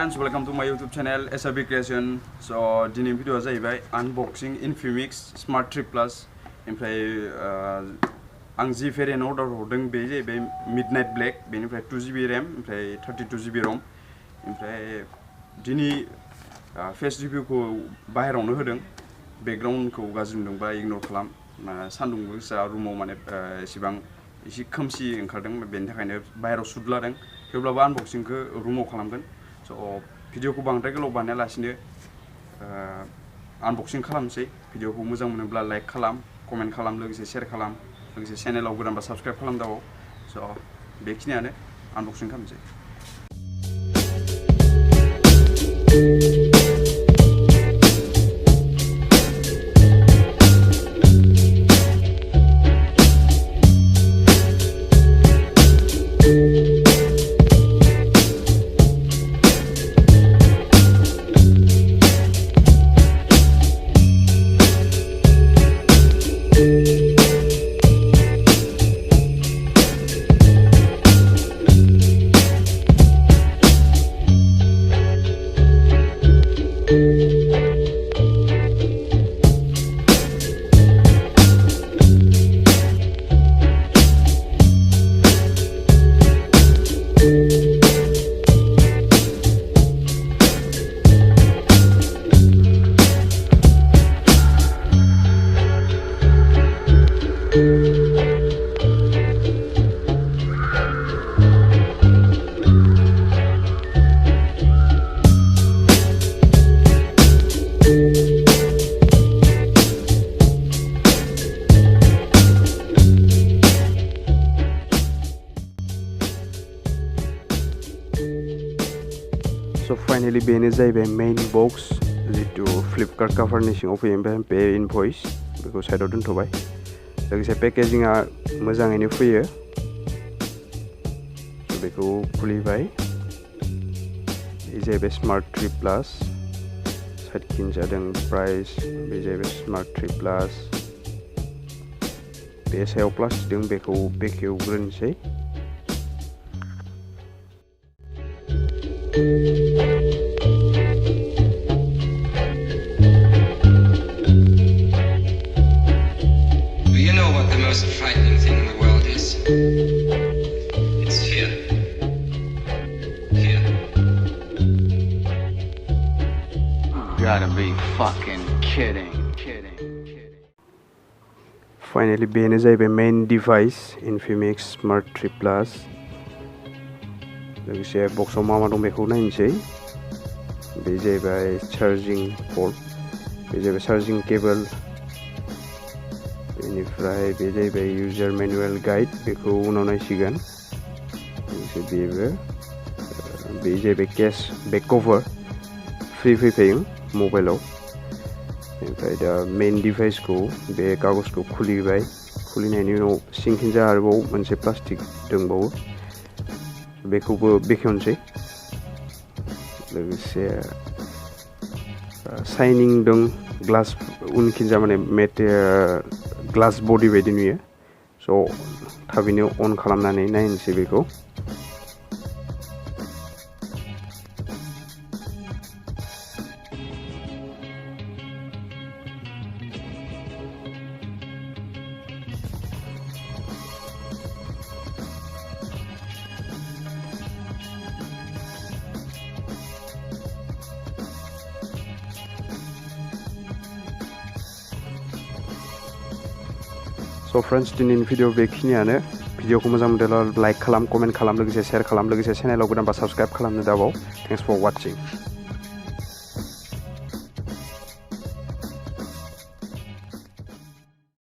friends, welcome to my YouTube channel SRB Creation. So this video is unboxing Infinix Smart 3 Plus. आं जि variant order हरदों बे जाहैबाय midnight black बेनिफ्राय 2GB RAM ओमफ्राय 32GB ROM ओमफ्राय दिनै फेस रिभिउखौ बाहेरावनो होदों बेकग्राउन्डखौ गाज्रि नुदोंबा इगनर खालाम सान्दुं गोसा रुमाव माने एसे खोमसि ओंखारदों बेनि थाखायनो बाहेराव सुट लादों थेवब्लाबो आनबक्सिंखौ रुमाव खालामगोन स' भिडिअखौ बांद्राय गोलाव बानायालासिनो आनबक्सिं खालामसै भिडिअखौ मोजां मोनोब्ला लाइक खालाम कमेन्ट खालाम लोगोसे शेयार खालाम लोगोसे चेनेलाव गोदानबा साबस्क्राइब खालामदाबाव स' बेखिनियानो आनबक्सिं खालामसै So finally बेनो जाहैबाय मेइन बक्स जितु फ्लिपकार्ट कभारनि सिङाव फैयो ओमफ्राय बे इनभइस बेखौ साइडआव दोनथ'बाय लोगोसे पेकेजिंआ मोजाङैनो फैयो बेखौ खुलिबाय बे जाहैबाय स्मार्ट 3 प्लास साइडखिन जादों प्राइस बे जाहैबाय स्मार्ट 3 प्लास बे सायाव प्लास्टिक दं बेखौ बेखेवग्रोनोसै Frightening thing in the world is it's fear. You gotta be fucking kidding. Finally बेनो जाहैबाय main device Infinix Smart 3 Plus लोगोसे बक्सआव मा दं बेखौ नायनोसै बे जाहैबाय चार्जिं पोर्ट बे जाहैबाय चार्जिं केबल बेनिफ्राय बे जाहैबाय इउजार मेनुएल गाइड बेखौ उनाव नायसिगोन लोगोसे बेबो बे जाहैबाय केस बेक कभार फ्रि फैफायो मबाइलाव बेनिफ्राय दा मेइन डिभाइसखौ बे कागजखौ खुलिबाय खुलिनायनि उनाव सिंखिजा आरोबाव मोनसे प्लास्टिक दंबावो बेखौबो बेखेवनोसै लोगोसे शाइनिं दं ग्लास उनखिजा माने ग्लास बडी बायदि नुयो स' थाबैनो अन खालामनानै नायनोसै बेखौ So friends दिनैनि भिडिअ बेखिनियानो भिडिअखौ मोजां मोनदोंब्ला लाइक खालाम कमेन्ट खालाम लोगोसे शेयार खालाम लोगोसे चेनेलाव गोदानबा साबस्क्राइब खालामनो दाबाव थेंक्स फर वाचिं